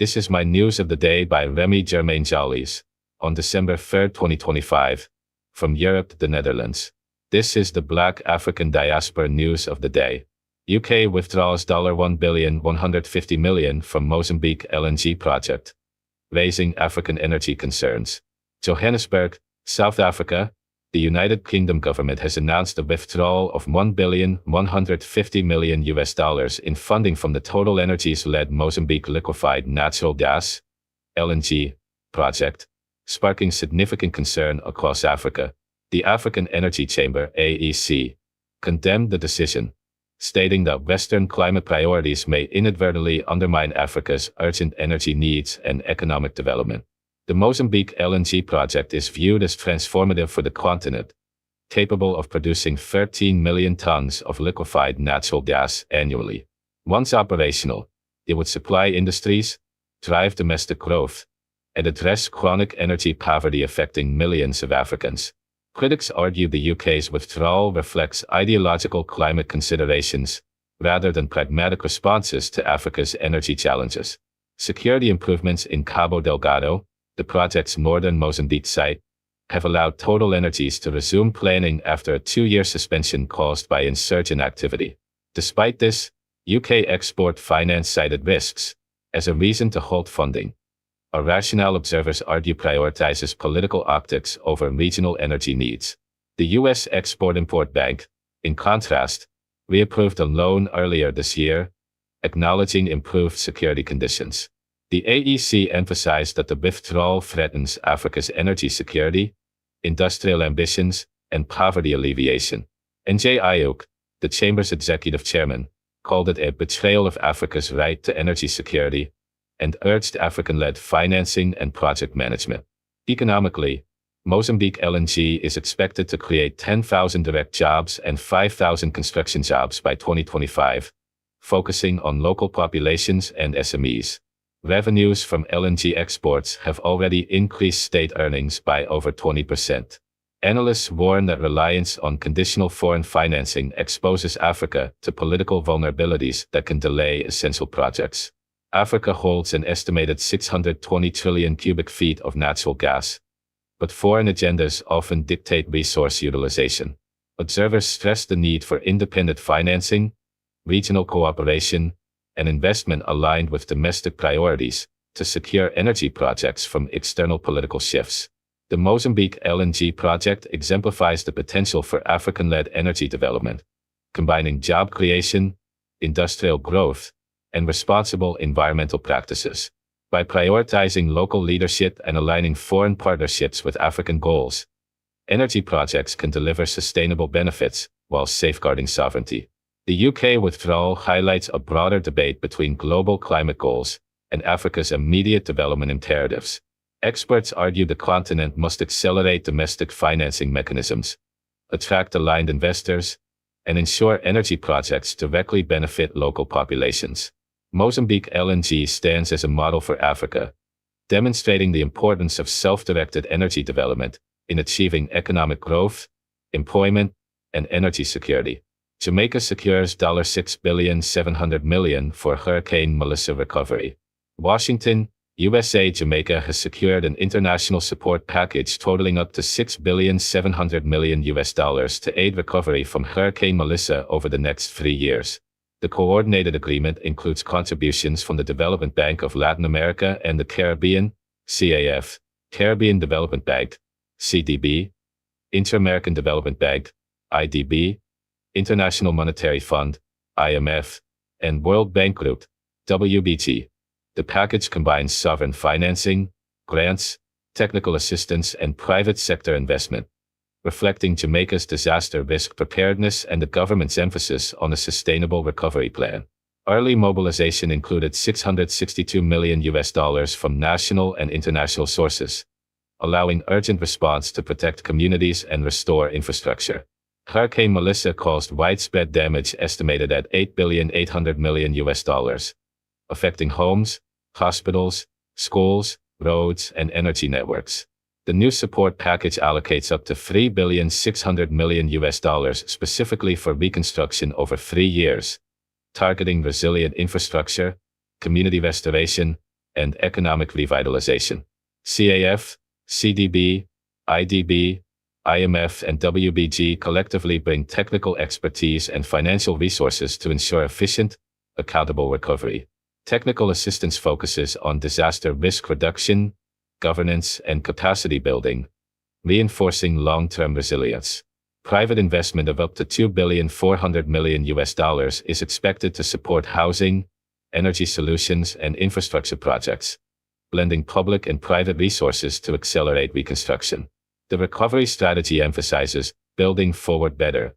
This is my news of the day by Remi Jurmain Djalis on December 3, 2025, from Europe to the Netherlands. This is the Black African Diaspora news of the day. UK withdraws $1,150 million from Mozambique LNG Project, raising African energy concerns. Johannesburg, South Africa. The United Kingdom government has announced a withdrawal of $1,150 million in funding from the Total Energies-led Mozambique liquefied natural gas (LNG) project, sparking significant concern across Africa. The African Energy Chamber (AEC) condemned the decision, stating that Western climate priorities may inadvertently undermine Africa's urgent energy needs and economic development. The Mozambique LNG project is viewed as transformative for the continent, capable of producing 13 million tons of liquefied natural gas annually. Once operational, it would supply industries, drive domestic growth, and address chronic energy poverty affecting millions of Africans. Critics argue the UK's withdrawal reflects ideological climate considerations rather than pragmatic responses to Africa's energy challenges. Security improvements in Cabo Delgado, the project's northern Mozambique site, have allowed Total Energies to resume planning after a 2-year suspension caused by insurgent activity. Despite this, UK export finance cited risks as a reason to halt funding. A rationale observers argue prioritizes political optics over regional energy needs. The US Export-Import Bank, in contrast, reapproved a loan earlier this year, acknowledging improved security conditions. The AEC emphasized that the withdrawal threatens Africa's energy security, industrial ambitions, and poverty alleviation. NJ Ayuk, the Chamber's executive chairman, called it a betrayal of Africa's right to energy security and urged African-led financing and project management. Economically, Mozambique LNG is expected to create 10,000 direct jobs and 5,000 construction jobs by 2025, focusing on local populations and SMEs. Revenues from LNG exports have already increased state earnings by over 20%. Analysts warn that reliance on conditional foreign financing exposes Africa to political vulnerabilities that can delay essential projects. Africa holds an estimated 620 trillion cubic feet of natural gas, but foreign agendas often dictate resource utilization. Observers stress the need for independent financing, regional cooperation, and investment aligned with domestic priorities to secure energy projects from external political shifts. The Mozambique LNG project exemplifies the potential for African-led energy development, combining job creation, industrial growth, and responsible environmental practices. By prioritizing local leadership and aligning foreign partnerships with African goals, energy projects can deliver sustainable benefits while safeguarding sovereignty. The UK withdrawal highlights a broader debate between global climate goals and Africa's immediate development imperatives. Experts argue the continent must accelerate domestic financing mechanisms, attract aligned investors, and ensure energy projects directly benefit local populations. Mozambique LNG stands as a model for Africa, demonstrating the importance of self-directed energy development in achieving economic growth, employment, and energy security. Jamaica secures $6.7 billion for Hurricane Melissa recovery. Washington, USA. Jamaica has secured an international support package totaling up to $6.7 billion to aid recovery from Hurricane Melissa over the next 3 years. The coordinated agreement includes contributions from the Development Bank of Latin America and the Caribbean, CAF, Caribbean Development Bank, CDB, Inter-American Development Bank, IDB, International Monetary Fund, IMF, and World Bank Group, WBG. The package combines sovereign financing, grants, technical assistance, and private sector investment, reflecting Jamaica's disaster risk preparedness and the government's emphasis on a sustainable recovery plan. Early mobilization included $662 million from national and international sources, allowing urgent response to protect communities and restore infrastructure. Hurricane Melissa caused widespread damage estimated at $8.8 billion, affecting homes, hospitals, schools, roads, and energy networks. The new support package allocates up to $3.6 billion specifically for reconstruction over 3 years, targeting resilient infrastructure, community restoration, and economic revitalization. CAF, CDB, IDB, IMF, and WBG collectively bring technical expertise and financial resources to ensure efficient, accountable recovery. Technical assistance focuses on disaster risk reduction, governance, and capacity building, reinforcing long-term resilience. Private investment of up to $2.4 billion is expected to support housing, energy solutions, and infrastructure projects, blending public and private resources to accelerate reconstruction. The recovery strategy emphasizes building forward better,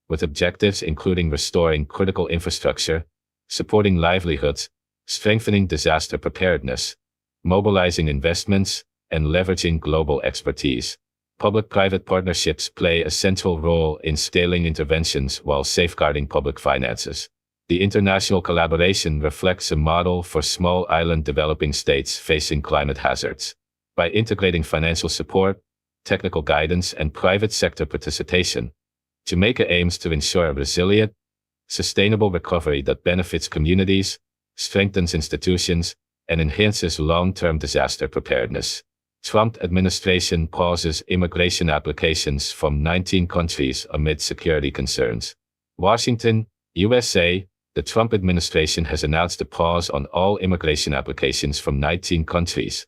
with objectives including restoring critical infrastructure, supporting livelihoods, strengthening disaster preparedness, mobilizing investments, and leveraging global expertise. Public-private partnerships play a central role in scaling interventions while safeguarding public finances. The international collaboration reflects a model for small island developing states facing climate hazards. By integrating financial support, technical guidance, and private sector participation, Jamaica aims to ensure a resilient, sustainable recovery that benefits communities, strengthens institutions, and enhances long-term disaster preparedness. Trump administration pauses immigration applications from 19 countries amid security concerns. Washington, USA. The Trump administration has announced a pause on all immigration applications from 19 countries,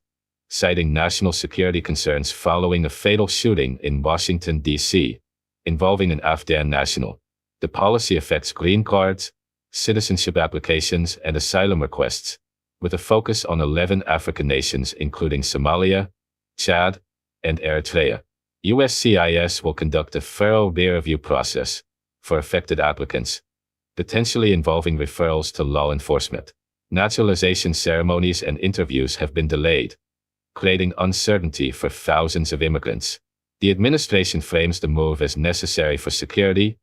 citing national security concerns following a fatal shooting in Washington, D.C., involving an Afghan national. The policy affects green cards, citizenship applications, and asylum requests, with a focus on 11 African nations including Somalia, Chad, and Eritrea. USCIS will conduct a thorough peer review process for affected applicants, potentially involving referrals to law enforcement. Naturalization ceremonies and interviews have been delayed, creating uncertainty for thousands of immigrants. The administration frames the move as necessary for security,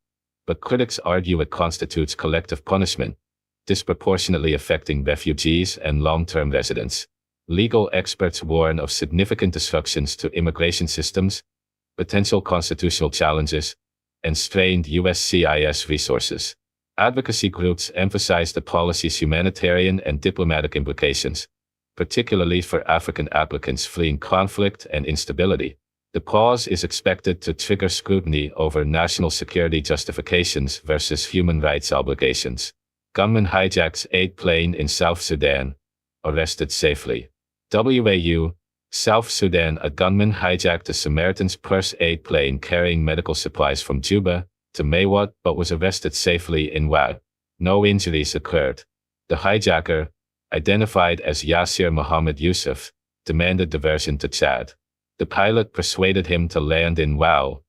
but critics argue it constitutes collective punishment, disproportionately affecting refugees and long-term residents. Legal experts warn of significant disruptions to immigration systems, potential constitutional challenges, and strained USCIS resources. Advocacy groups emphasize the policy's humanitarian and diplomatic implications, particularly for African applicants fleeing conflict and instability. The pause is expected to trigger scrutiny over national security justifications versus human rights obligations. Gunman hijacks aid plane in South Sudan, arrested safely. WAU, South Sudan. A gunman hijacked a Samaritan's Purse aid plane carrying medical supplies from Juba to Maywat but was arrested safely in WAU. No injuries occurred. The hijacker, identified as Yasir Mohammed Yusuf, demanded diversion to Chad. The pilot persuaded him to land in WAU,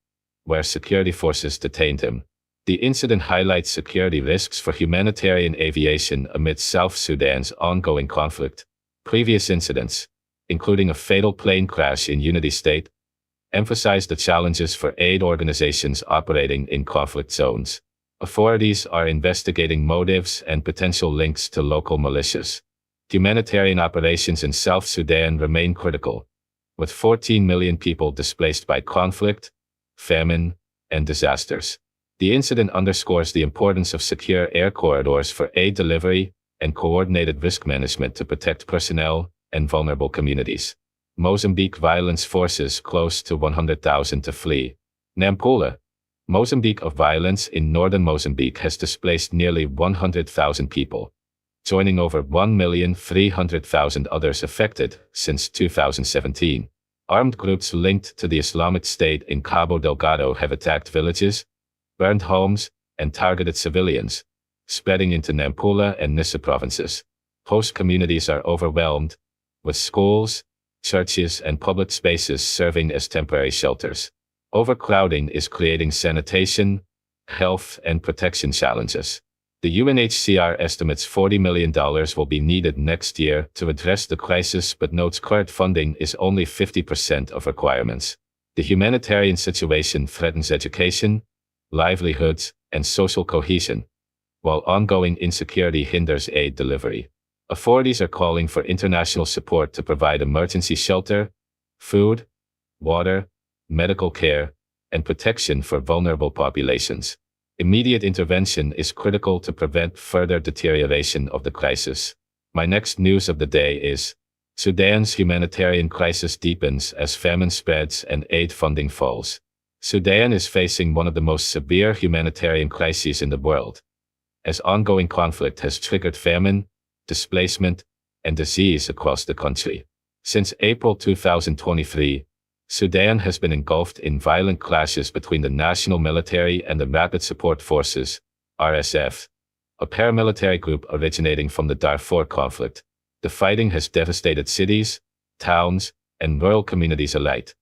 where security forces detained him. The incident highlights security risks for humanitarian aviation amidst South Sudan's ongoing conflict. Previous incidents, including a fatal plane crash in Unity State, emphasize the challenges for aid organizations operating in conflict zones. Authorities are investigating motives and potential links to local militias. Humanitarian operations in South Sudan remain critical, with 14 million people displaced by conflict, famine, and disasters. The incident underscores the importance of secure air corridors for aid delivery and coordinated risk management to protect personnel and vulnerable communities. Mozambique violence forces close to 100,000 to flee. Nampula, Mozambique of violence in northern Mozambique has displaced nearly 100,000 people, joining over 1,300,000 others affected since 2017. Armed groups linked to the Islamic State in Cabo Delgado have attacked villages, burned homes, and targeted civilians, spreading into Nampula and Nissa provinces. Host communities are overwhelmed, with schools, churches, and public spaces serving as temporary shelters. Overcrowding is creating sanitation, health, and protection challenges. The UNHCR estimates $40 million will be needed next year to address the crisis, but notes current funding is only 50% of requirements. The humanitarian situation threatens education, livelihoods, and social cohesion, while ongoing insecurity hinders aid delivery. Authorities are calling for international support to provide emergency shelter, food, water, medical care, and protection for vulnerable populations. Immediate intervention is critical to prevent further deterioration of the crisis. My next news of the day is Sudan's humanitarian crisis deepens as famine spreads and aid funding falls. Sudan is facing one of the most severe humanitarian crises in the world, as ongoing conflict has triggered famine, displacement, and disease across the country. Since April 2023, Sudan has been engulfed in violent clashes between the national military and the Rapid Support Forces, RSF, a paramilitary group originating from the Darfur conflict. The fighting has devastated cities, towns, and rural communities alike,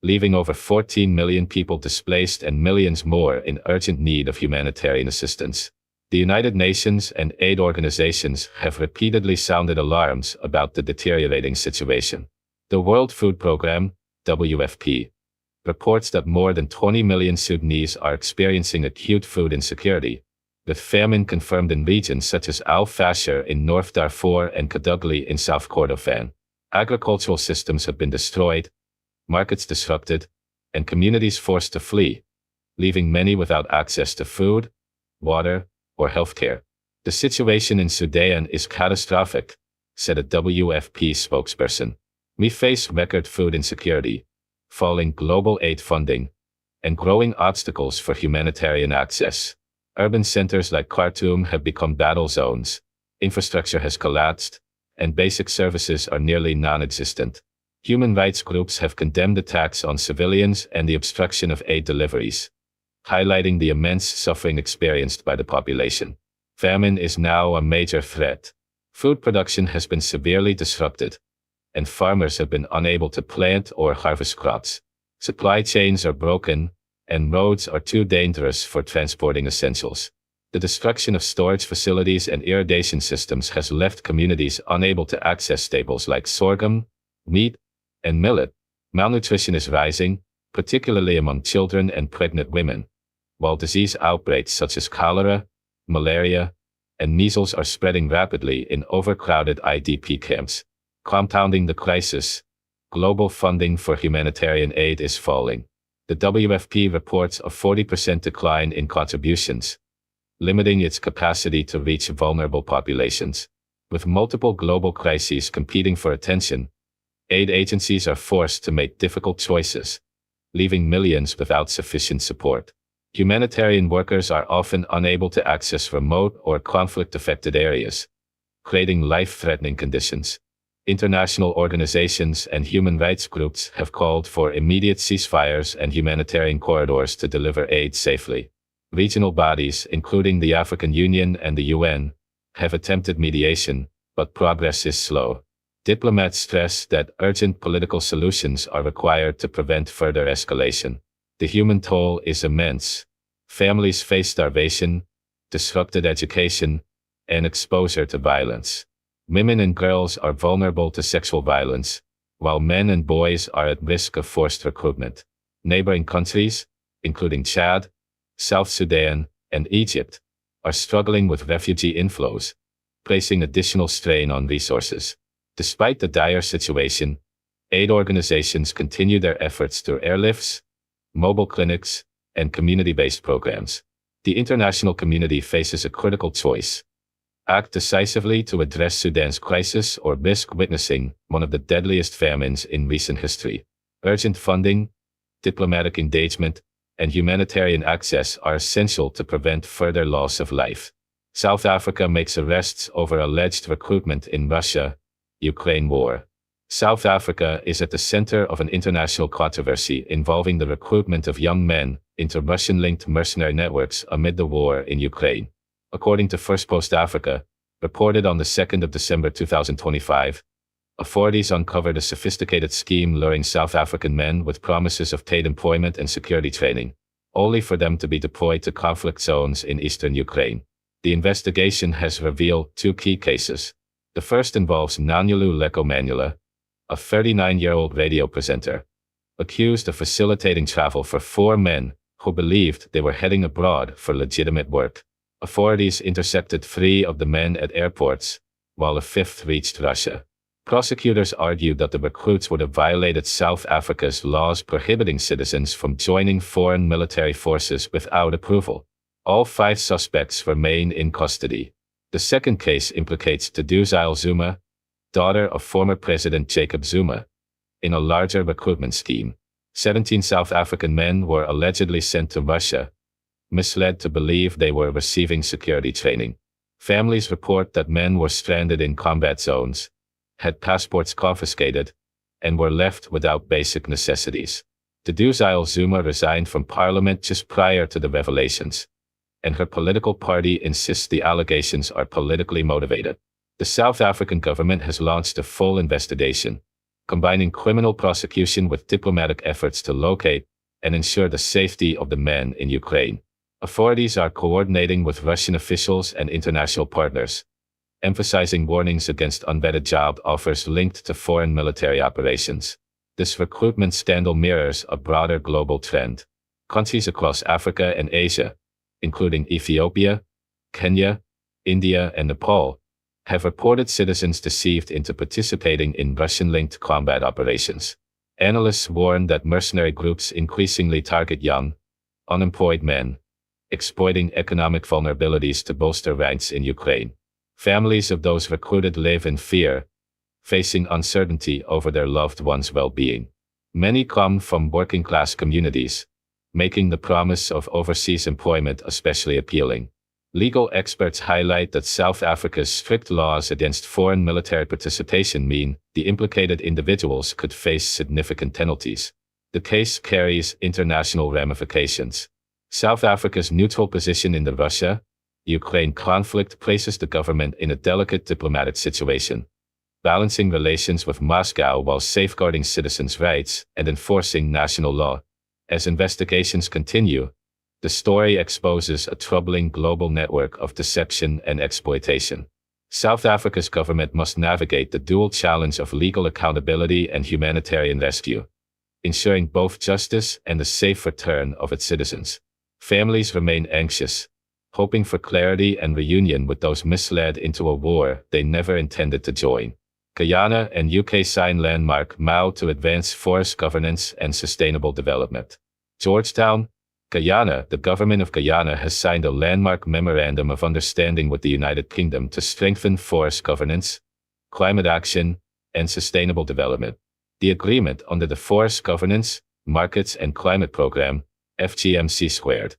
leaving over 14 million people displaced and millions more in urgent need of humanitarian assistance. The United Nations and aid organizations have repeatedly sounded alarms about the deteriorating situation. The World Food Programme, WFP, reports that more than 20 million Sudanese are experiencing acute food insecurity, with famine confirmed in regions such as Al-Fashir in North Darfur and Kadugli in South Kordofan. Agricultural systems have been destroyed, markets disrupted, and communities forced to flee, leaving many without access to food, water, or healthcare. The situation in Sudan is catastrophic, said a WFP spokesperson. We face record food insecurity, falling global aid funding, and growing obstacles for humanitarian access. Urban centers like Khartoum have become battle zones, infrastructure has collapsed, and basic services are nearly non-existent. Human rights groups have condemned attacks on civilians and the obstruction of aid deliveries, highlighting the immense suffering experienced by the population. Famine is now a major threat. Food production has been severely disrupted, and farmers have been unable to plant or harvest crops. Supply chains are broken, and roads are too dangerous for transporting essentials. The destruction of storage facilities and irrigation systems has left communities unable to access staples like sorghum, wheat, and millet. Malnutrition is rising, particularly among children and pregnant women, while disease outbreaks such as cholera, malaria, and measles are spreading rapidly in overcrowded IDP camps. Compounding the crisis, global funding for humanitarian aid is falling. The WFP reports a 40% decline in contributions, limiting its capacity to reach vulnerable populations. With multiple global crises competing for attention, aid agencies are forced to make difficult choices, leaving millions without sufficient support. Humanitarian workers are often unable to access remote or conflict-affected areas, creating life-threatening conditions. International organizations and human rights groups have called for immediate ceasefires and humanitarian corridors to deliver aid safely. Regional bodies, including the African Union and the UN, have attempted mediation, but progress is slow. Diplomats stress that urgent political solutions are required to prevent further escalation. The human toll is immense. Families face starvation, disrupted education, and exposure to violence. Women and girls are vulnerable to sexual violence, while men and boys are at risk of forced recruitment. Neighboring countries, including Chad, South Sudan, and Egypt, are struggling with refugee inflows, placing additional strain on resources. Despite the dire situation, aid organizations continue their efforts through airlifts, mobile clinics, and community-based programs. The international community faces a critical choice: act decisively to address Sudan's crisis or risk witnessing one of the deadliest famines in recent history. Urgent funding, diplomatic engagement, and humanitarian access are essential to prevent further loss of life. South Africa makes arrests over alleged recruitment in Russia-Ukraine war. South Africa is at the center of an international controversy involving the recruitment of young men into Russian-linked mercenary networks amid the war in Ukraine. According to First Post Africa, reported on the 2nd of December 2025, authorities uncovered a sophisticated scheme luring South African men with promises of paid employment and security training, only for them to be deployed to conflict zones in eastern Ukraine. The investigation has revealed two key cases. The first involves Nanyulu Leko Manula, a 39-year-old radio presenter, accused of facilitating travel for 4 men who believed they were heading abroad for legitimate work. Authorities intercepted 3 of the men at airports, while a 5th reached Russia. Prosecutors argued that the recruits would have violated South Africa's laws prohibiting citizens from joining foreign military forces without approval. All 5 suspects remain in custody. The second case implicates Taduzile Zuma, daughter of former President Jacob Zuma. In a larger recruitment scheme, 17 South African men were allegedly sent to Russia, misled to believe they were receiving security training. Families report that men were stranded in combat zones, had passports confiscated, and were left without basic necessities. Duduzile Zuma resigned from parliament just prior to the revelations, and her political party insists the allegations are politically motivated. The South African government has launched a full investigation, combining criminal prosecution with diplomatic efforts to locate and ensure the safety of the men in Ukraine. Authorities are coordinating with Russian officials and international partners, emphasizing warnings against unvetted job offers linked to foreign military operations. This recruitment scandal mirrors a broader global trend. Countries across Africa and Asia, including Ethiopia, Kenya, India, and Nepal, have reported citizens deceived into participating in Russian-linked combat operations. Analysts warn that mercenary groups increasingly target young, unemployed men, exploiting economic vulnerabilities to bolster ranks in Ukraine. Families of those recruited live in fear, facing uncertainty over their loved ones' well-being. Many come from working-class communities, making the promise of overseas employment especially appealing. Legal experts highlight that South Africa's strict laws against foreign military participation mean the implicated individuals could face significant penalties. The case carries international ramifications. South Africa's neutral position in the Russia-Ukraine conflict places the government in a delicate diplomatic situation, balancing relations with Moscow while safeguarding citizens' rights and enforcing national law. As investigations continue, the story exposes a troubling global network of deception and exploitation. South Africa's government must navigate the dual challenge of legal accountability and humanitarian rescue, ensuring both justice and the safe return of its citizens. Families remain anxious, hoping for clarity and reunion with those misled into a war they never intended to join. Guyana and UK sign landmark MoU to advance forest governance and sustainable development. Georgetown, Guyana. The government of Guyana has signed a landmark memorandum of understanding with the United Kingdom to strengthen forest governance, climate action, and sustainable development. The agreement under the Forest Governance, Markets and Climate Program, FGMC²,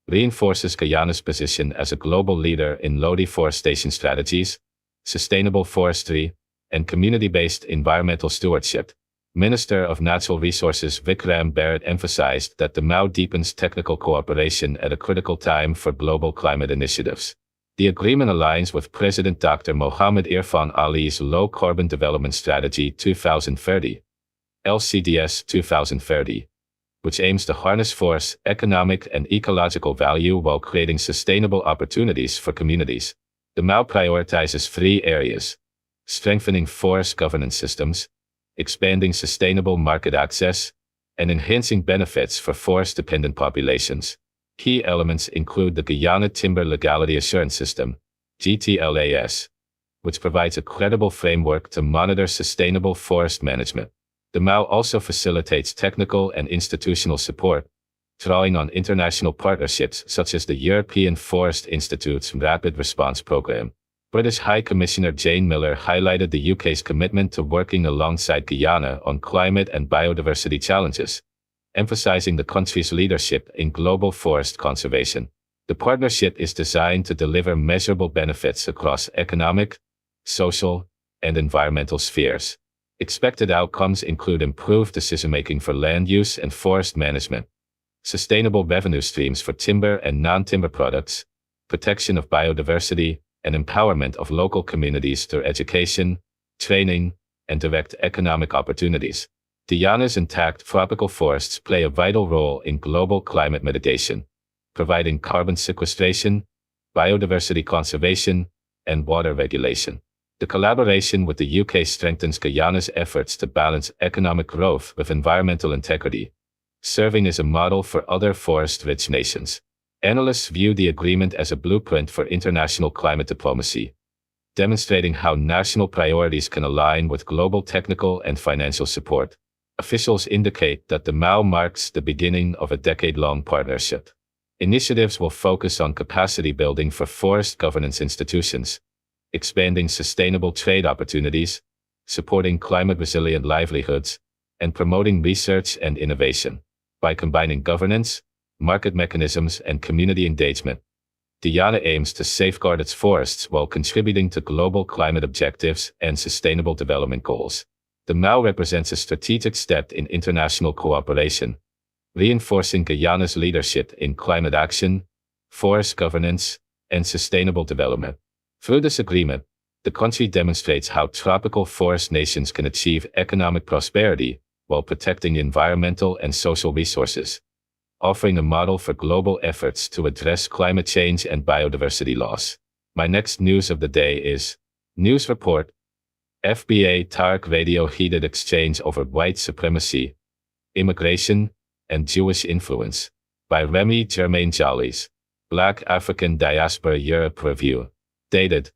reinforces Guyana's position as a global leader in low deforestation strategies, sustainable forestry, and community-based environmental stewardship. Minister of Natural Resources Vikram Barrett emphasized that the MoU deepens technical cooperation at a critical time for global climate initiatives. The agreement aligns with President Dr. Mohammed Irfan Ali's Low Carbon Development Strategy 2030, LCDS 2030, which aims to harness forest, economic and ecological value while creating sustainable opportunities for communities. The MoU prioritizes 3 areas: strengthening forest governance systems, expanding sustainable market access, and enhancing benefits for forest-dependent populations. Key elements include the Guyana Timber Legality Assurance System, GTLAS, which provides a credible framework to monitor sustainable forest management. The MoU also facilitates technical and institutional support, drawing on international partnerships such as the European Forest Institute's Rapid Response Program. British High Commissioner Jane Miller highlighted the UK's commitment to working alongside Guyana on climate and biodiversity challenges, emphasizing the country's leadership in global forest conservation. The partnership is designed to deliver measurable benefits across economic, social, and environmental spheres. Expected outcomes include improved decision-making for land use and forest management, sustainable revenue streams for timber and non-timber products, protection of biodiversity, and empowerment of local communities through education, training, and direct economic opportunities. Guyana's intact tropical forests play a vital role in global climate mitigation, providing carbon sequestration, biodiversity conservation, and water regulation. The collaboration with the UK strengthens Guyana's efforts to balance economic growth with environmental integrity, serving as a model for other forest-rich nations. Analysts view the agreement as a blueprint for international climate diplomacy, demonstrating how national priorities can align with global technical and financial support. Officials indicate that the MoU marks the beginning of a decade-long partnership. Initiatives will focus on capacity building for forest governance institutions, expanding sustainable trade opportunities, supporting climate-resilient livelihoods, and promoting research and innovation. By combining governance, market mechanisms, and community engagement, Guyana aims to safeguard its forests while contributing to global climate objectives and sustainable development goals. The MOU represents a strategic step in international cooperation, reinforcing Guyana's leadership in climate action, forest governance, and sustainable development. Through this agreement, the country demonstrates how tropical forest nations can achieve economic prosperity while protecting environmental and social resources, offering a model for global efforts to address climate change and biodiversity loss. My next news of the day is News Report. FBA Tarek Radio Heated Exchange Over White Supremacy, Immigration, and Jewish Influence, by Remi Jurmain Djalis. Black African Diaspora Europe Review. Dated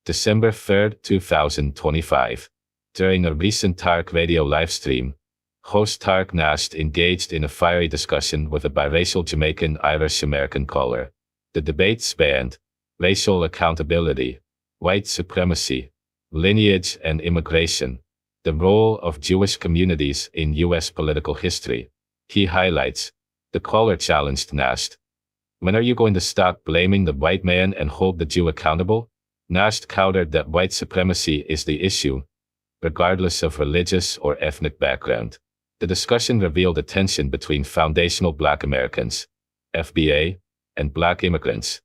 December 3, 2025. During a recent Tarek Radio livestream, host Tarek Nasht engaged in a fiery discussion with a biracial Jamaican-Irish-American caller. The debate spanned racial accountability, white supremacy, lineage and immigration, the role of Jewish communities in U.S. political history. He highlights, the caller challenged Nasht, "When are you going to stop blaming the white man and hold the Jew accountable?" Nasht countered that white supremacy is the issue, regardless of religious or ethnic background. The discussion revealed a tension between foundational Black Americans, FBA, and Black immigrants,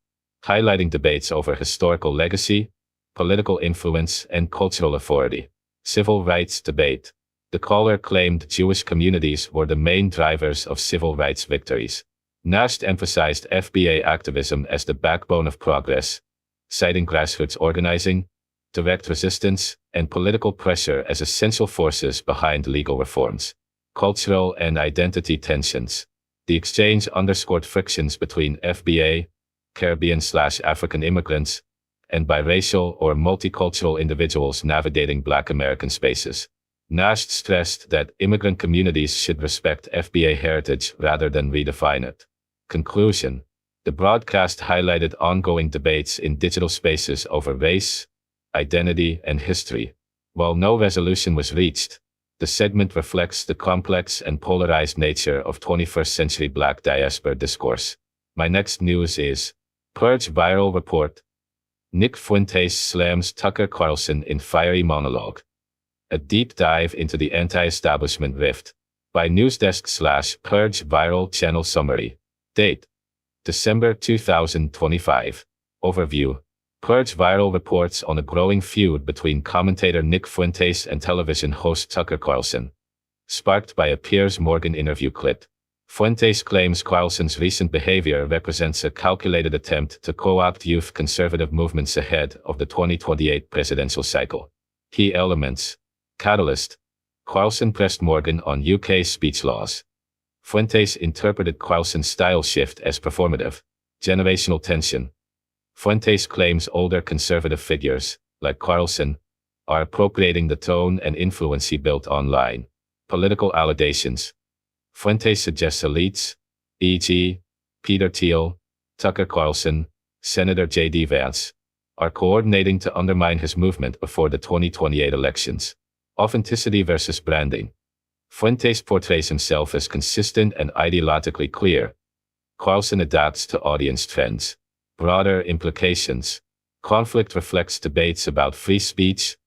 highlighting debates over historical legacy, political influence, and cultural authority. Civil rights debate. The caller claimed Jewish communities were the main drivers of civil rights victories. Nasht emphasized FBA activism as the backbone of progress, citing grassroots organizing, direct resistance, and political pressure as essential forces behind legal reforms. Cultural and identity tensions. The exchange underscored frictions between FBA, Caribbean/African immigrants, and biracial or multicultural individuals navigating Black American spaces. Nasht stressed that immigrant communities should respect FBA heritage rather than redefine it. Conclusion. The broadcast highlighted ongoing debates in digital spaces over race, identity, and history. While no resolution was reached, the segment reflects the complex and polarized nature of 21st century Black diaspora discourse. My next news is Purge Viral Report. Nick Fuentes slams Tucker Carlson in fiery monologue. A deep dive into the anti-establishment rift, by Newsdesk/Purge Viral Channel Summary. Date December 2025. Overview. Purge Viral reports on a growing feud between commentator Nick Fuentes and television host Tucker Carlson. Sparked by a Piers Morgan interview clip, Fuentes claims Carlson's recent behavior represents a calculated attempt to co-opt youth conservative movements ahead of the 2028 presidential cycle. Key elements. Catalyst. Carlson pressed Morgan on UK speech laws. Fuentes interpreted Carlson's style shift as performative. Generational tension. Fuentes claims older conservative figures, like Carlson, are appropriating the tone and influence he built online. Political allegations. Fuentes suggests elites, e.g., Peter Thiel, Tucker Carlson, Senator J.D. Vance, are coordinating to undermine his movement before the 2028 elections. Authenticity versus branding. Fuentes portrays himself as consistent and ideologically clear. Carlson adapts to audience trends. Broader implications. Conflict reflects debates about free speech,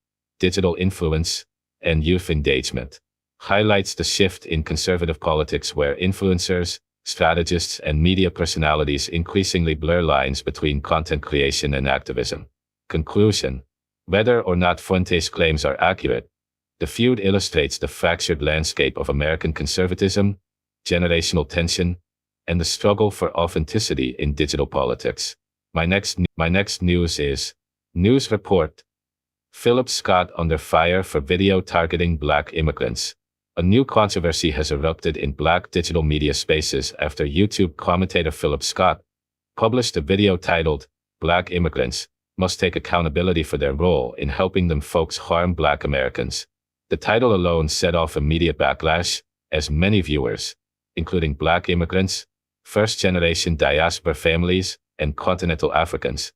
digital influence, and youth engagement. Highlights the shift in conservative politics where influencers, strategists, and media personalities increasingly blur lines between content creation and activism. Conclusion. Whether or not Fuentes' claims are accurate, the feud illustrates the fractured landscape of American conservatism, generational tension, and the struggle for authenticity in digital politics. My next news is News Report. Philip Scott under fire for video targeting Black immigrants. A new controversy has erupted in Black digital media spaces after YouTube commentator Philip Scott published a video titled, "Black Immigrants Must Take Accountability for Their Role in Helping Them Folks Harm Black Americans." The title alone set off immediate backlash, as many viewers, including Black immigrants, first-generation diaspora families, and continental Africans,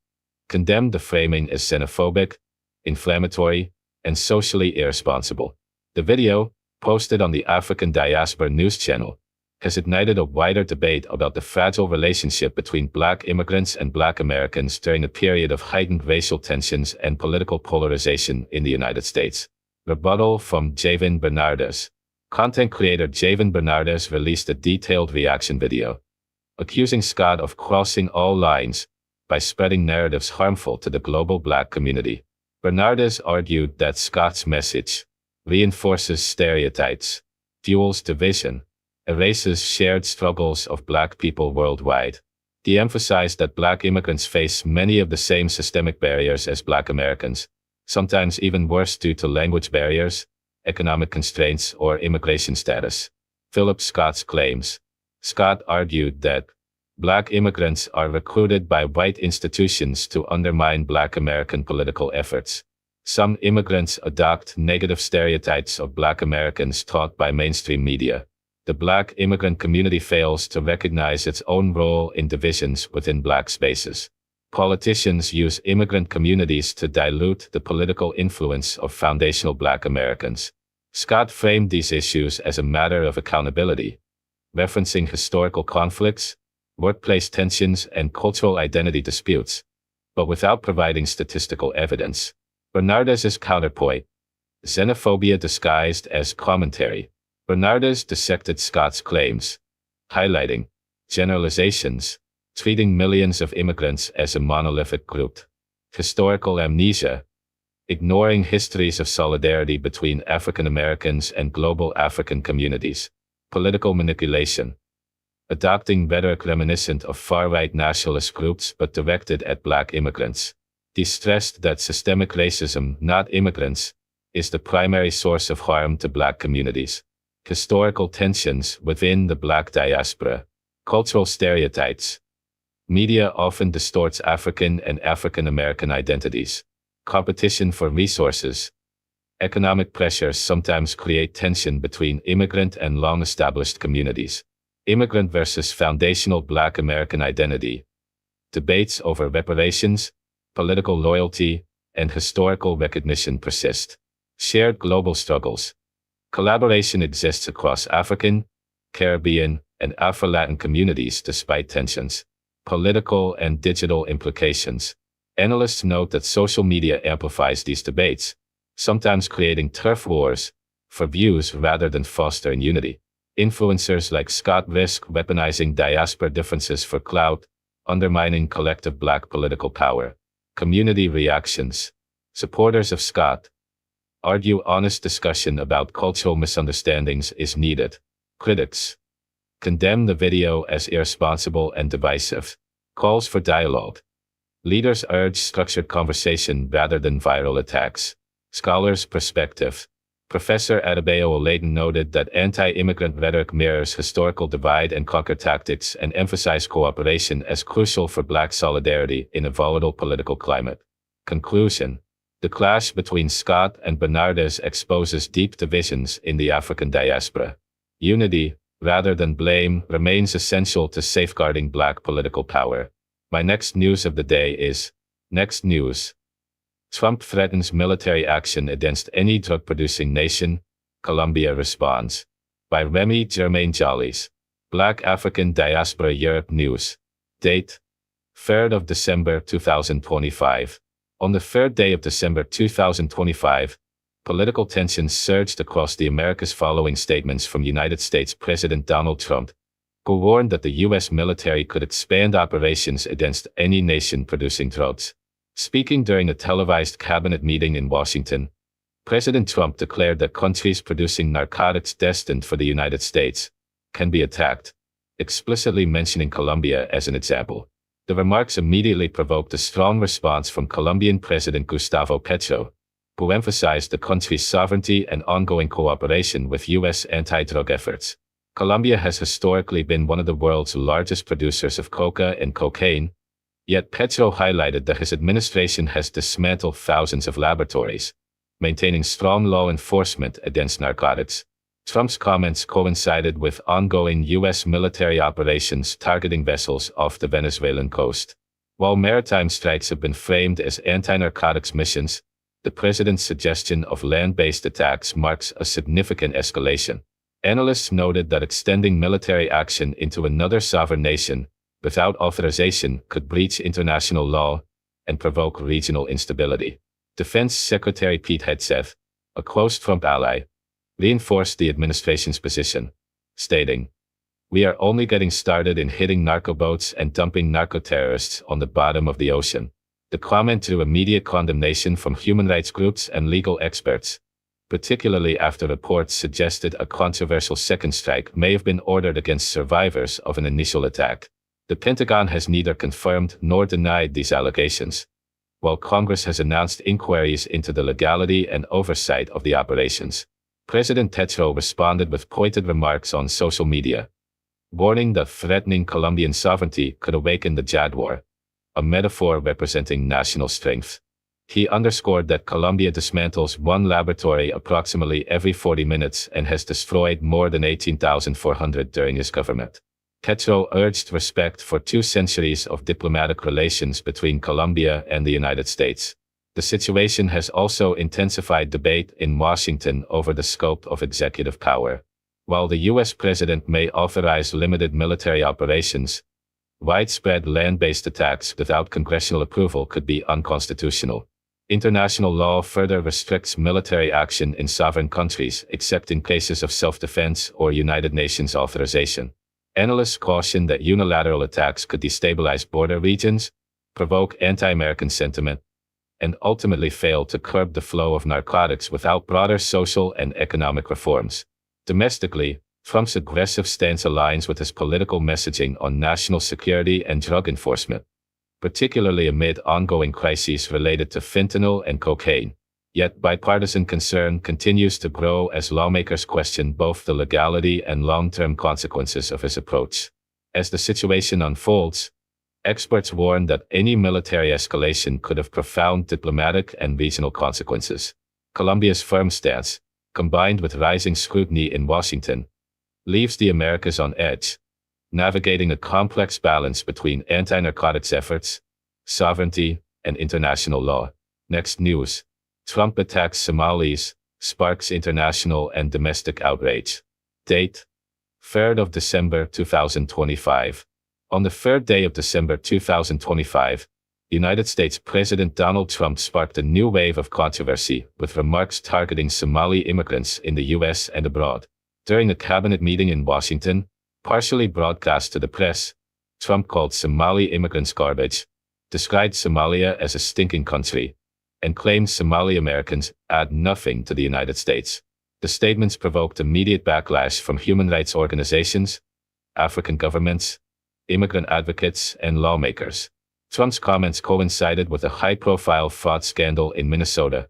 condemned the framing as xenophobic, inflammatory, and socially irresponsible. The video, posted on the African Diaspora news channel, has ignited a wider debate about the fragile relationship between Black immigrants and Black Americans during a period of heightened racial tensions and political polarization in the United States. Rebuttal from Javen Bernardes. Content creator Javen Bernardes released a detailed reaction video, accusing Scott of crossing all lines by spreading narratives harmful to the global Black community. Bernardes argued that Scott's message reinforces stereotypes, fuels division, erases shared struggles of Black people worldwide. He emphasized that Black immigrants face many of the same systemic barriers as Black Americans, sometimes even worse due to language barriers, economic constraints, or immigration status. Philip Scott's claims. Scott argued that Black immigrants are recruited by white institutions to undermine Black American political efforts. Some immigrants adopt negative stereotypes of Black Americans taught by mainstream media. The Black immigrant community fails to recognize its own role in divisions within Black spaces. Politicians use immigrant communities to dilute the political influence of foundational Black Americans. Scott framed these issues as a matter of accountability, referencing historical conflicts, workplace tensions, and cultural identity disputes, but without providing statistical evidence. Bernardes's counterpoint: xenophobia disguised as commentary. Bernardes dissected Scott's claims, highlighting generalizations, treating millions of immigrants as a monolithic group, historical amnesia, ignoring histories of solidarity between African Americans and global African communities, political manipulation, adopting rhetoric reminiscent of far-right nationalist groups but directed at Black immigrants. He stressed that systemic racism, not immigrants, is the primary source of harm to Black communities. Historical tensions within the Black diaspora, cultural stereotypes. Media often distorts African and African American identities. Competition for resources. Economic pressures sometimes create tension between immigrant and long-established communities. Immigrant versus foundational Black American identity. Debates over reparations, political loyalty, and historical recognition persist. Shared global struggles. Collaboration exists across African, Caribbean, and Afro-Latin communities despite tensions. Political and digital implications. Analysts note that social media amplifies these debates, sometimes creating turf wars for views rather than fostering unity. Influencers like Scott risk weaponizing diaspora differences for clout, undermining collective Black political power. Community reactions. Supporters of Scott argue honest discussion about cultural misunderstandings is needed. Critics condemn the video as irresponsible and divisive. Calls for dialogue. Leaders urge structured conversation rather than viral attacks. Scholars' perspective. Professor Adebayo Oladen noted that anti-immigrant rhetoric mirrors historical divide-and-conquer tactics and emphasizes cooperation as crucial for Black solidarity in a volatile political climate. Conclusion. The clash between Scott and Bernardes exposes deep divisions in the African diaspora. Unity, rather than blame, remains essential to safeguarding Black political power. My next news of the day is Next News. Trump threatens military action against any drug-producing nation. Colombia responds. By Remi Jurmain Djalis. Black African Diaspora Europe News. Date: 3rd of December 2025. On the third day of December 2025, political tensions surged across the Americas following statements from United States President Donald Trump, who warned that the U.S. military could expand operations against any nation producing drugs. Speaking during a televised cabinet meeting in Washington, President Trump declared that countries producing narcotics destined for the United States can be attacked, explicitly mentioning Colombia as an example. The remarks immediately provoked a strong response from Colombian President Gustavo Petro, who emphasized the country's sovereignty and ongoing cooperation with U.S. anti-drug efforts. Colombia has historically been one of the world's largest producers of coca and cocaine, yet Petro highlighted that his administration has dismantled thousands of laboratories, maintaining strong law enforcement against narcotics. Trump's comments coincided with ongoing U.S. military operations targeting vessels off the Venezuelan coast. While maritime strikes have been framed as anti-narcotics missions, the president's suggestion of land-based attacks marks a significant escalation. Analysts noted that extending military action into another sovereign nation without authorization could breach international law and provoke regional instability. Defense Secretary Pete Hegseth, a close Trump ally, reinforced the administration's position, stating, "We are only getting started in hitting narco boats and dumping narco-terrorists on the bottom of the ocean." The comment drew immediate condemnation from human rights groups and legal experts, particularly after reports suggested a controversial second strike may have been ordered against survivors of an initial attack. The Pentagon has neither confirmed nor denied these allegations, while Congress has announced inquiries into the legality and oversight of the operations. President Petro responded with pointed remarks on social media, warning that threatening Colombian sovereignty could awaken the Jaguar, a metaphor representing national strength. He underscored that Colombia dismantles one laboratory approximately every 40 minutes and has destroyed more than 18,400 during his government. Petro urged respect for 2 centuries of diplomatic relations between Colombia and the United States. The situation has also intensified debate in Washington over the scope of executive power. While the U.S. president may authorize limited military operations, widespread land-based attacks without congressional approval could be unconstitutional. International law further restricts military action in sovereign countries except in cases of self-defense or United Nations authorization. Analysts caution that unilateral attacks could destabilize border regions, provoke anti-American sentiment, and ultimately fail to curb the flow of narcotics without broader social and economic reforms. Domestically, Trump's aggressive stance aligns with his political messaging on national security and drug enforcement, particularly amid ongoing crises related to fentanyl and cocaine. Yet bipartisan concern continues to grow as lawmakers question both the legality and long-term consequences of his approach. As the situation unfolds, experts warn that any military escalation could have profound diplomatic and regional consequences. Colombia's firm stance, combined with rising scrutiny in Washington, leaves the Americas on edge, navigating a complex balance between anti-narcotics efforts, sovereignty, and international law. Next news. Trump attacks Somalis, sparks international and domestic outrage. Date: 3rd of December 2025. On the 3rd day of December 2025, United States President Donald Trump sparked a new wave of controversy with remarks targeting Somali immigrants in the U.S. and abroad. During a cabinet meeting in Washington, partially broadcast to the press, Trump called Somali immigrants garbage, described Somalia as a stinking country, and claimed Somali Americans add nothing to the United States. The statements provoked immediate backlash from human rights organizations, African governments, immigrant advocates, and lawmakers. Trump's comments coincided with a high-profile fraud scandal in Minnesota,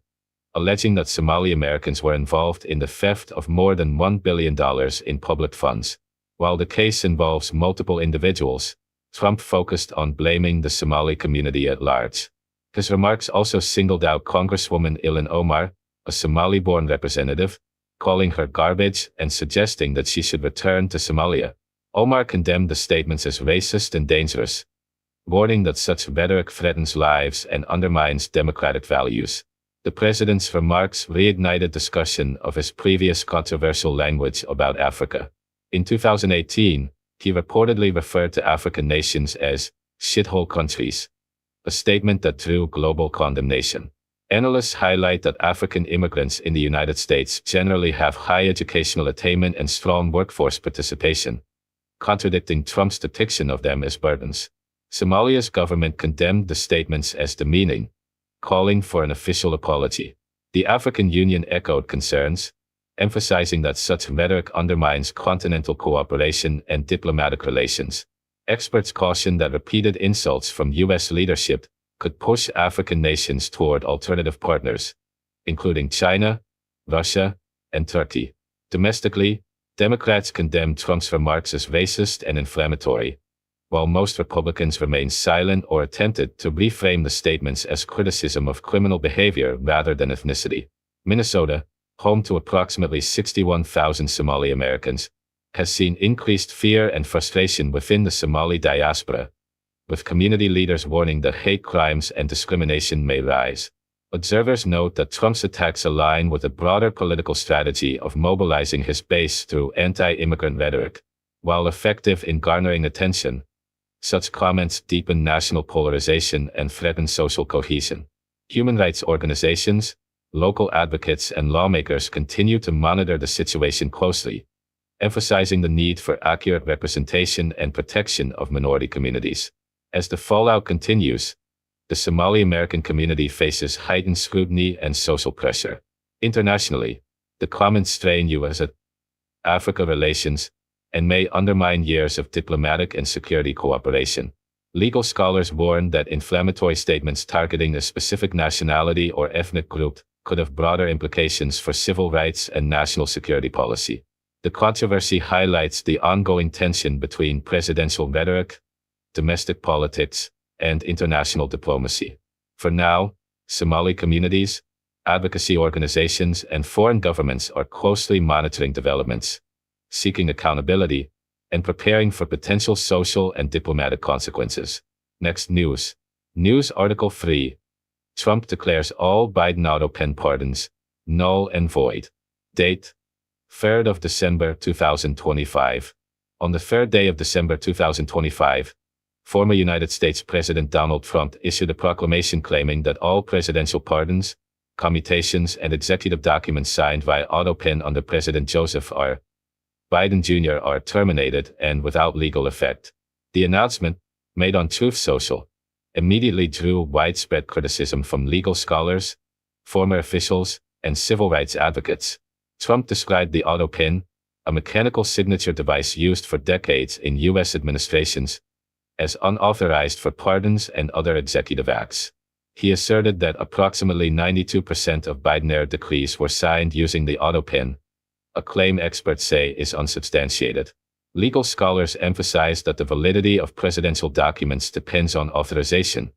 alleging that Somali Americans were involved in the theft of more than $1 billion in public funds. While the case involves multiple individuals, Trump focused on blaming the Somali community at large. His remarks also singled out Congresswoman Ilhan Omar, a Somali-born representative, calling her garbage and suggesting that she should return to Somalia. Omar condemned the statements as racist and dangerous, warning that such rhetoric threatens lives and undermines democratic values. The president's remarks reignited discussion of his previous controversial language about Africa. In 2018, he reportedly referred to African nations as shithole countries, a statement that drew global condemnation. Analysts highlight that African immigrants in the United States generally have high educational attainment and strong workforce participation, contradicting Trump's depiction of them as burdens. Somalia's government condemned the statements as demeaning, calling for an official apology. The African Union echoed concerns, emphasizing that such rhetoric undermines continental cooperation and diplomatic relations. Experts caution that repeated insults from U.S. leadership could push African nations toward alternative partners, including China, Russia, and Turkey. Domestically, Democrats condemned Trump's remarks as racist and inflammatory, while most Republicans remained silent or attempted to reframe the statements as criticism of criminal behavior rather than ethnicity. Minnesota, home to approximately 61,000 Somali Americans, has seen increased fear and frustration within the Somali diaspora, with community leaders warning that hate crimes and discrimination may rise. Observers note that Trump's attacks align with a broader political strategy of mobilizing his base through anti-immigrant rhetoric. While effective in garnering attention, such comments deepen national polarization and threaten social cohesion. Human rights organizations, local advocates, and lawmakers continue to monitor the situation closely, emphasizing the need for accurate representation and protection of minority communities. As the fallout continues, the Somali American community faces heightened scrutiny and social pressure. Internationally, the comments strain U.S.-Africa relations and may undermine years of diplomatic and security cooperation. Legal scholars warn that inflammatory statements targeting a specific nationality or ethnic group could have broader implications for civil rights and national security policy. The controversy highlights the ongoing tension between presidential rhetoric, domestic politics, and international diplomacy. For now, Somali communities, advocacy organizations, and foreign governments are closely monitoring developments, seeking accountability, and preparing for potential social and diplomatic consequences. Next news. News Article 3. Trump declares all Biden auto pen pardons null and void. Date: 3rd of December 2025. On the 3rd day of December 2025, former United States President Donald Trump issued a proclamation claiming that all presidential pardons, commutations, and executive documents signed via auto pen under President Joseph R. Biden Jr. are terminated and without legal effect. The announcement, made on Truth Social, immediately drew widespread criticism from legal scholars, former officials, and civil rights advocates. Trump described the auto pen, a mechanical signature device used for decades in U.S. administrations, as unauthorized for pardons and other executive acts. He asserted that approximately 92% of Biden-era decrees were signed using the auto pen, a claim experts say is unsubstantiated. Legal scholars emphasize that the validity of presidential documents depends on authorization,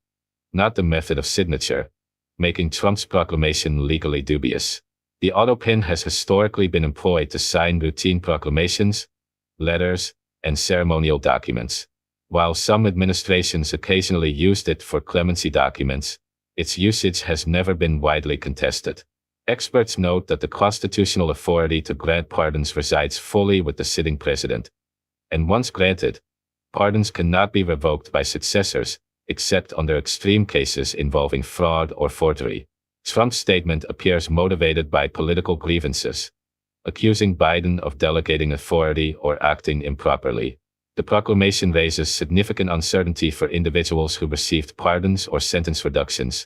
not the method of signature, making Trump's proclamation legally dubious. The auto pen has historically been employed to sign routine proclamations, letters, and ceremonial documents. While some administrations occasionally used it for clemency documents, its usage has never been widely contested. Experts note that the constitutional authority to grant pardons resides fully with the sitting president, and once granted, pardons cannot be revoked by successors, except under extreme cases involving fraud or forgery. Trump's statement appears motivated by political grievances, accusing Biden of delegating authority or acting improperly. The proclamation raises significant uncertainty for individuals who received pardons or sentence reductions,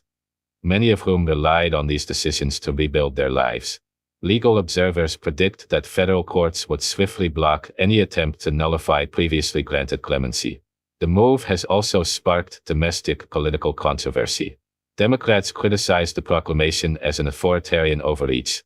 many of whom relied on these decisions to rebuild their lives. Legal observers predict that federal courts would swiftly block any attempt to nullify previously granted clemency. The move has also sparked domestic political controversy. Democrats criticized the proclamation as an authoritarian overreach,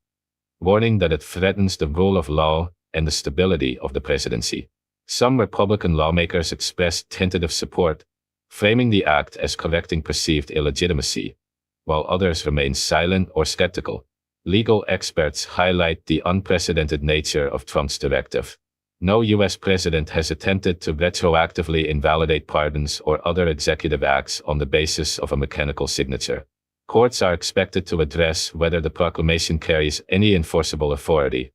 warning that it threatens the rule of law and the stability of the presidency. Some Republican lawmakers expressed tentative support, framing the act as correcting perceived illegitimacy, while others remain silent or skeptical. Legal experts highlight the unprecedented nature of Trump's directive. No U.S. president has attempted to retroactively invalidate pardons or other executive acts on the basis of a mechanical signature. Courts are expected to address whether the proclamation carries any enforceable authority,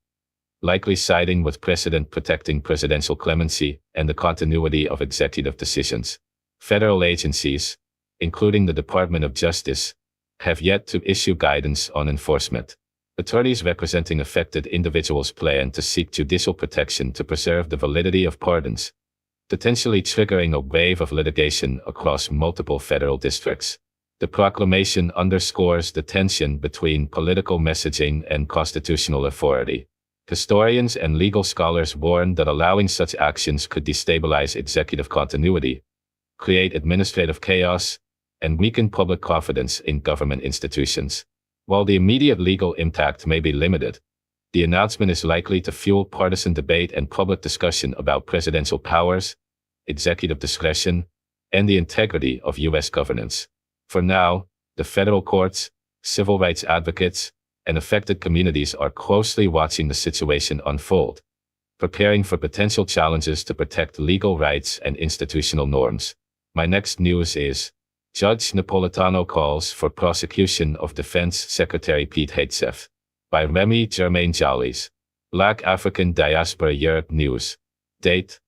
likely siding with precedent protecting presidential clemency and the continuity of executive decisions. Federal agencies, including the Department of Justice, have yet to issue guidance on enforcement. Attorneys representing affected individuals plan to seek judicial protection to preserve the validity of pardons, potentially triggering a wave of litigation across multiple federal districts. The proclamation underscores the tension between political messaging and constitutional authority. Historians and legal scholars warn that allowing such actions could destabilize executive continuity, create administrative chaos, and weaken public confidence in government institutions. While the immediate legal impact may be limited, the announcement is likely to fuel partisan debate and public discussion about presidential powers, executive discretion, and the integrity of U.S. governance. For now, the federal courts, civil rights advocates, and affected communities are closely watching the situation unfold, preparing for potential challenges to protect legal rights and institutional norms. My next news is Judge Napolitano calls for prosecution of Defense Secretary Pete Hegseth. By Remi Jurmain Djalis. Black African Diaspora Europe News. Date: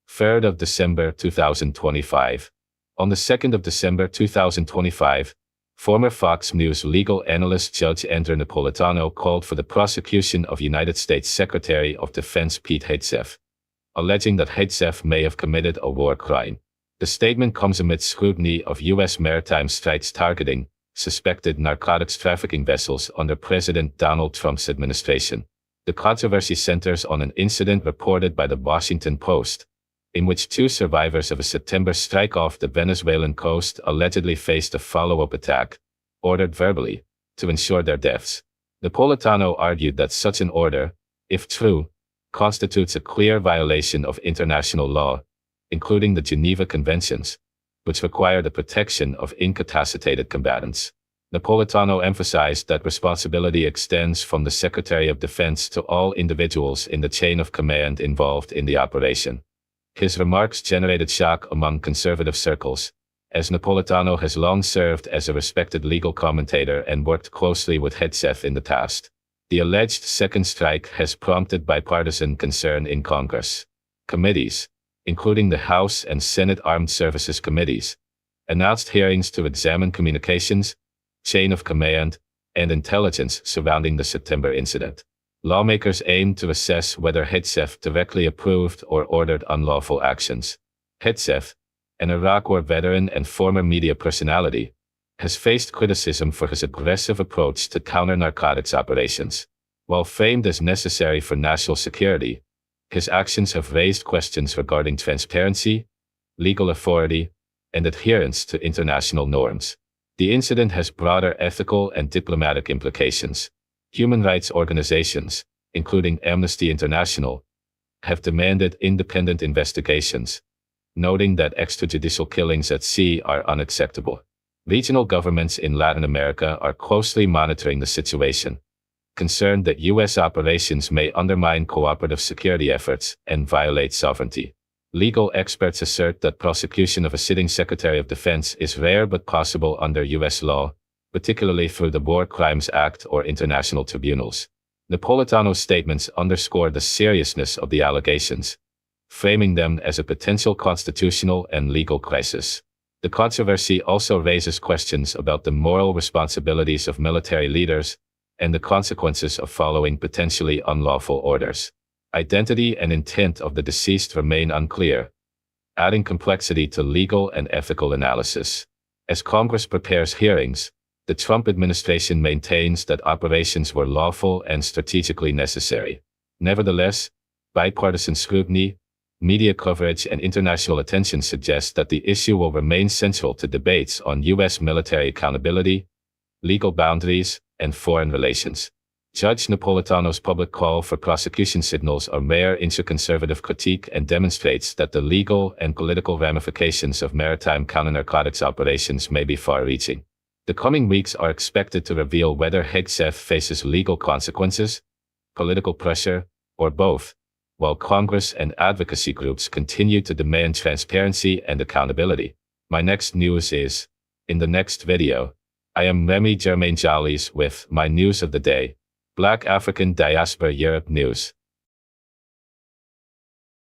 3rd of December 2025. On the 2nd of December 2025, former Fox News legal analyst Judge Andrew Napolitano called for the prosecution of United States Secretary of Defense Pete Hegseth, alleging that Hegseth may have committed a war crime. The statement comes amid scrutiny of U.S. maritime strikes targeting suspected narcotics trafficking vessels under President Donald Trump's administration. The controversy centers on an incident reported by the Washington Post, in which two survivors of a September strike off the Venezuelan coast allegedly faced a follow-up attack, ordered verbally, to ensure their deaths. Napolitano argued that such an order, if true, constitutes a clear violation of international law, including the Geneva Conventions, which require the protection of incapacitated combatants. Napolitano emphasized that responsibility extends from the Secretary of Defense to all individuals in the chain of command involved in the operation. His remarks generated shock among conservative circles, as Napolitano has long served as a respected legal commentator and worked closely with Hegseth in the past. The alleged second strike has prompted bipartisan concern in Congress. Committees, including the House and Senate Armed Services Committees, announced hearings to examine communications, chain of command, and intelligence surrounding the September incident. Lawmakers aim to assess whether Hegseth directly approved or ordered unlawful actions. Hegseth, an Iraq War veteran and former media personality, has faced criticism for his aggressive approach to counter-narcotics operations. While framed as necessary for national security, his actions have raised questions regarding transparency, legal authority, and adherence to international norms. The incident has broader ethical and diplomatic implications. Human rights organizations, including Amnesty International, have demanded independent investigations, noting that extrajudicial killings at sea are unacceptable. Regional governments in Latin America are closely monitoring the situation, concerned that U.S. operations may undermine cooperative security efforts and violate sovereignty. Legal experts assert that prosecution of a sitting Secretary of Defense is rare but possible under U.S. law, particularly through the War Crimes Act or international tribunals. Napolitano's statements underscore the seriousness of the allegations, framing them as a potential constitutional and legal crisis. The controversy also raises questions about the moral responsibilities of military leaders and the consequences of following potentially unlawful orders. Identity and intent of the deceased remain unclear, adding complexity to legal and ethical analysis. As Congress prepares hearings, the Trump administration maintains that operations were lawful and strategically necessary. Nevertheless, bipartisan scrutiny, media coverage, and international attention suggest that the issue will remain central to debates on U.S. military accountability, legal boundaries, and foreign relations. Judge Napolitano's public call for prosecution signals a rare interconservative critique and demonstrates that the legal and political ramifications of maritime counter-narcotics operations may be far-reaching. The coming weeks are expected to reveal whether Hegseth faces legal consequences, political pressure, or both, while Congress and advocacy groups continue to demand transparency and accountability. My next news is, in the next video, I am Remi Jurmain Djalis with my news of the day, Black African Diaspora Europe News.